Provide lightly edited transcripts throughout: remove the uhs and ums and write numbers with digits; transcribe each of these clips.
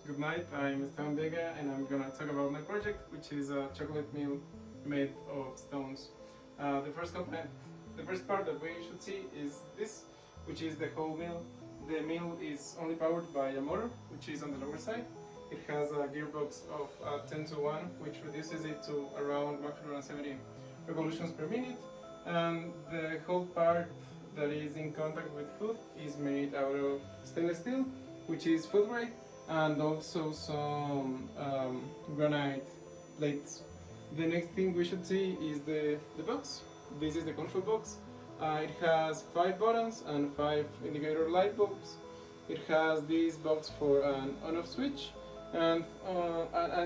Good night, I'm Esteban Vega and I'm gonna talk about my project, which is a chocolate meal made of stones. The first part that we should see is this, which is the whole meal. The meal is only powered by a motor, which is on the lower side. It has a gearbox of 10 to 1, which reduces it to around 170 revolutions per minute. And the whole part that is in contact with food is made out of stainless steel, which is food grade, and also some granite plates. The next thing we should see is the box. This is the control box. It has 5 buttons and 5 indicator light bulbs. It has this box for an on-off switch, and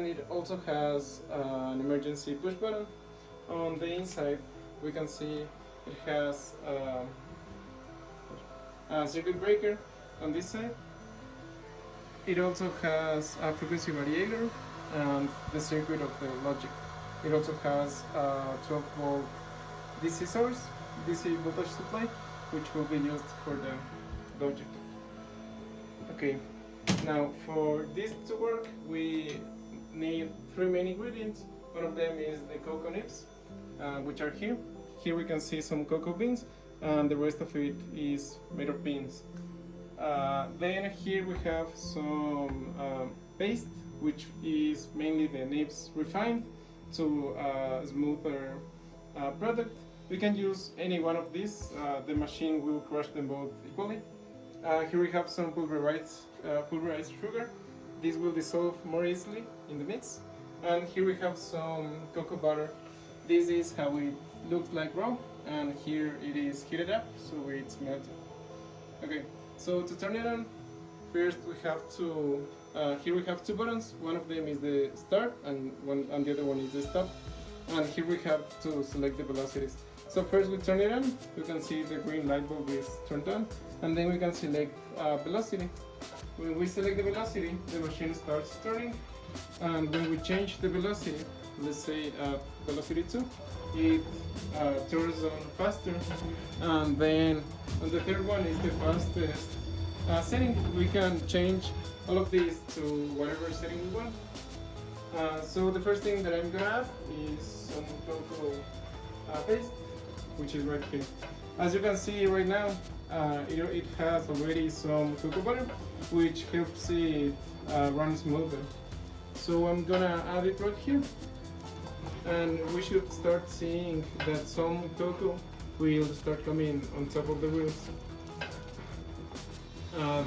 it also has an emergency push button. On the inside, we can see it has a circuit breaker on this side. It also has a frequency variator and the circuit of the logic. It also has a 12 volt DC source, DC voltage supply, which will be used for the logic. Okay, now for this to work, we need 3 main ingredients. One of them is the cocoa nibs, which are here. Here we can see some cocoa beans, and the rest of it is made of beans. Then here we have some paste, which is mainly the nibs refined to a smoother product. We can use any one of these. The machine will crush them both equally. Here we have some pulverized sugar. This will dissolve more easily in the mix. And here we have some cocoa butter. This is how it looks like raw, and here it is heated up, so it's melted. Okay, so to turn it on, first we have to, here we have 2 buttons. One of them is the start and the other one is the stop. And here we have to select the velocities. So first we turn it on, you can see the green light bulb is turned on, and then we can select velocity. When we select the velocity, the machine starts turning, and when we change the velocity, let's say velocity 2, it turns on faster, and then on the third one is the fastest setting. We can change all of these to whatever setting we want. So the first thing that I'm gonna have is some cocoa paste, which is right here. As you can see right now, it has already some cocoa butter, which helps it run smoother. So I'm gonna add it right here, and we should start seeing that some cocoa will start coming on top of the wheels.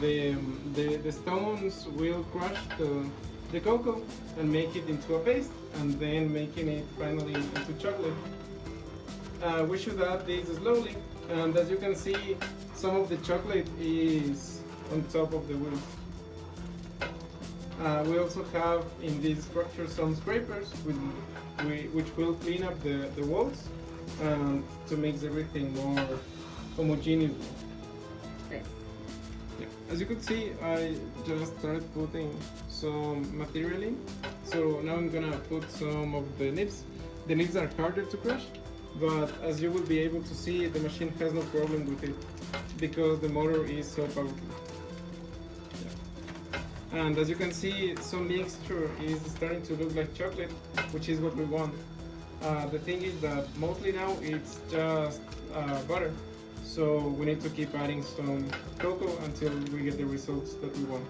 The stones will crush the cocoa and make it into a paste, and then making it finally into chocolate. We should add this slowly, and as you can see, some of the chocolate is on top of the wheels. We also have in this structure some scrapers which will clean up the walls and to make everything more homogeneous. Okay. Yeah. As you could see, I just started putting some material in. So now I'm gonna put some of the nibs. The nibs are harder to crush, but as you will be able to see, the machine has no problem with it because the motor is so powerful. And as you can see, some mixture is starting to look like chocolate, which is what we want. The thing is that mostly now it's just butter, so we need to keep adding some cocoa until we get the results that we want.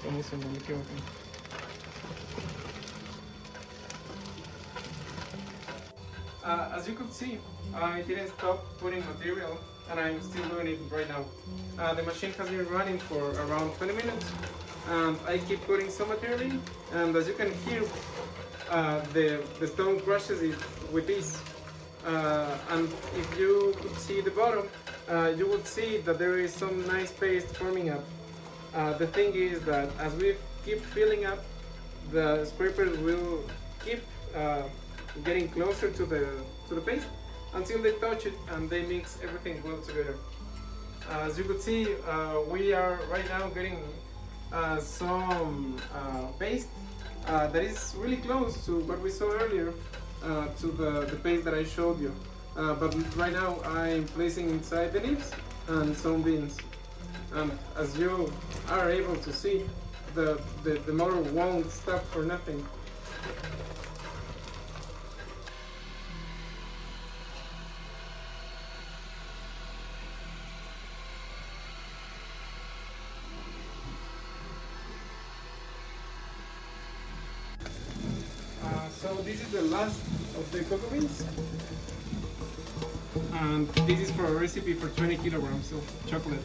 Vamos a me equivoco. As you could see, I didn't stop putting material, and I'm still doing it right now. The machine has been running for around 20 minutes, and I keep putting some material in, and as you can hear, the stone crushes it with ease. And if you could see the bottom, you would see that there is some nice paste forming up. The thing is that as we keep filling up, the scrapers will keep getting closer to the paste until they touch it and they mix everything well together. As you could see, we are right now getting some paste that is really close to what we saw earlier, to the paste that I showed you. But right now I'm placing inside the nibs and some beans. And as you are able to see, the motor won't stop for nothing. So this is the last of the cocoa beans, and this is for a recipe for 20 kilograms of chocolate.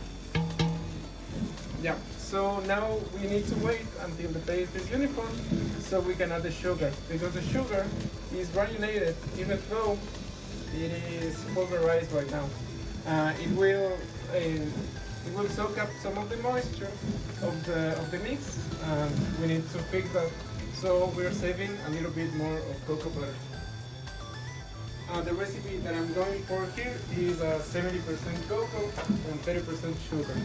Yeah, so now we need to wait until the paste is uniform so we can add the sugar, because the sugar is granulated even though it is pulverized right now. It will soak up some of the moisture of the mix, and we need to fix that. So we're saving a little bit more of cocoa butter. The recipe that I'm going for here is 70% cocoa and 30% sugar.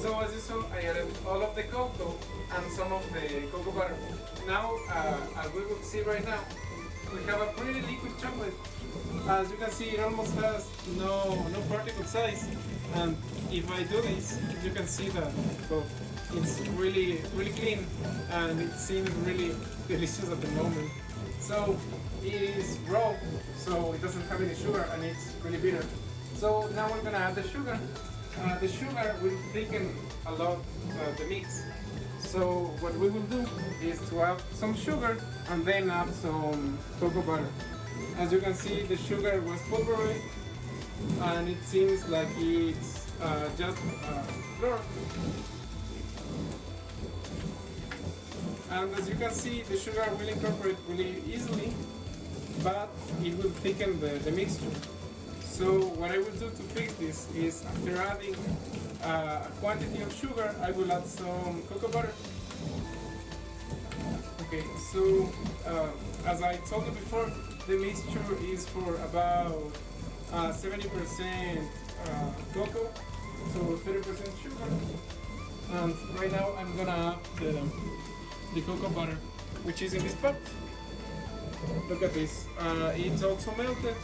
So as you saw, I added all of the cocoa and some of the cocoa butter. Now, as we will see right now, we have a pretty liquid chocolate. As you can see, it almost has no particle size. And if I do this, you can see that, well, it's really clean and it seems really delicious at the moment. So it is raw, so it doesn't have any sugar and it's really bitter. So now we're gonna add the sugar. The sugar will thicken a lot the mix. So what we will do is to add some sugar and then add some cocoa butter. As you can see, the sugar was pulverized and it seems like it's just flour. And as you can see, the sugar will incorporate really easily, but it will thicken the mixture. So what I will do to fix this is, after adding a quantity of sugar, I will add some cocoa butter. Okay, so as I told you before, the mixture is for about 70% cocoa, so 30% sugar. And right now I'm gonna add the cocoa butter, which is in this pot. Look at this. It's also melted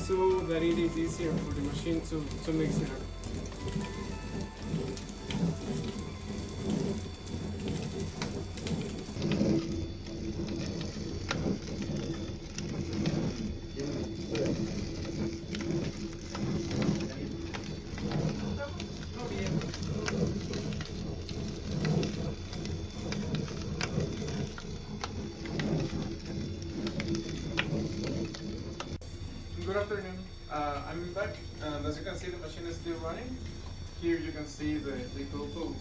so that it is easier for the machine to mix it up. Good afternoon. I'm back, and as you can see, the machine is still running. Here you can see the cocoa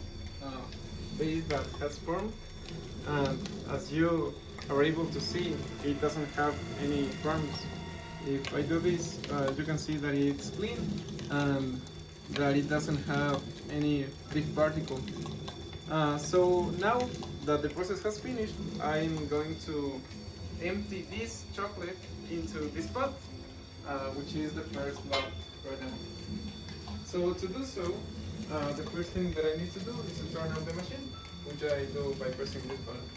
base that has formed, and as you are able to see, it doesn't have any crumbs. If I do this, you can see that it's clean and that it doesn't have any big particle. So now that the process has finished, I'm going to empty this chocolate into this pot, which is the first lot right now. So to do so, the first thing that I need to do is to turn on the machine, which I do by pressing this button.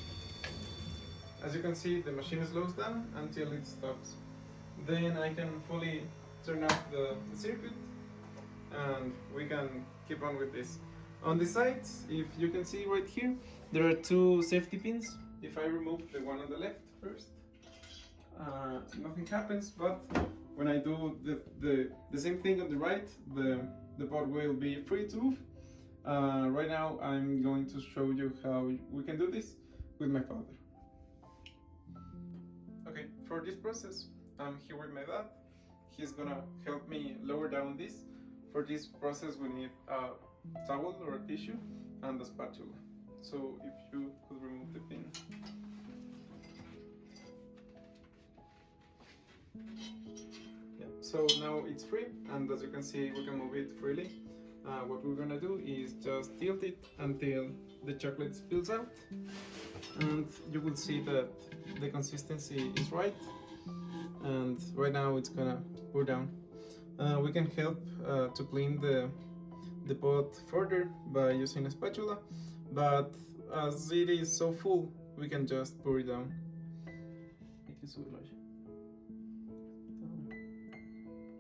As you can see, the machine slows down until it stops. Then I can fully turn off the circuit, and we can keep on with this. On the sides, if you can see right here, there are two safety pins. If I remove the one on the left first, nothing happens, but when I do the same thing on the right, the pod will be free to move. Right now I'm going to show you how we can do this with my father. Okay, for this process, I'm here with my dad. He's gonna help me lower down this. For this process we need a towel or a tissue and a spatula. So if you could remove the pin. Yeah, so now it's free, and as you can see we can move it freely. What we're gonna do is just tilt it until the chocolate spills out, and you will see that the consistency is right, and right now it's gonna pour down. We can help to clean the pot further by using a spatula, but as it is so full, we can just pour it down. Hay que subirlo allá.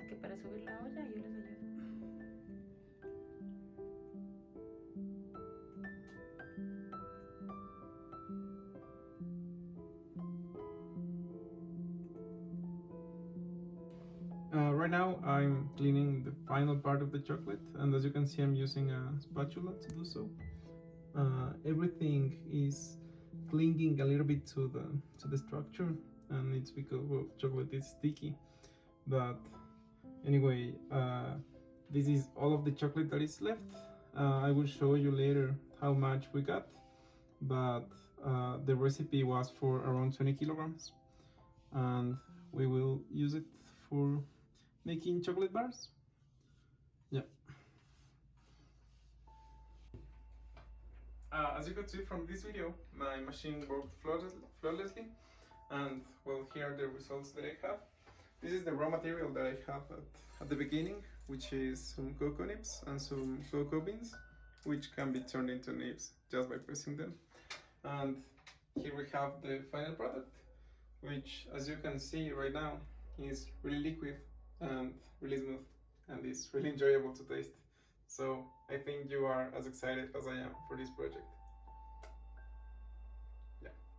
Que para subir la olla yo les ayudo. Right now I'm cleaning the final part of the chocolate, and as you can see I'm using a spatula to do so. Everything is clinging a little bit to the structure, and it's because chocolate is sticky. But anyway, this is all of the chocolate that is left. I will show you later how much we got, but the recipe was for around 20 kilograms, and we will use it for making chocolate bars. Yeah. As you could see from this video, my machine worked flawlessly, and well, here are the results that I have. This is the raw material that I have at the beginning, which is some cocoa nibs and some cocoa beans, which can be turned into nibs just by pressing them. And here we have the final product, which, as you can see right now, is really liquid and really smooth, and it's really enjoyable to taste. So I think you are as excited as I am for this project.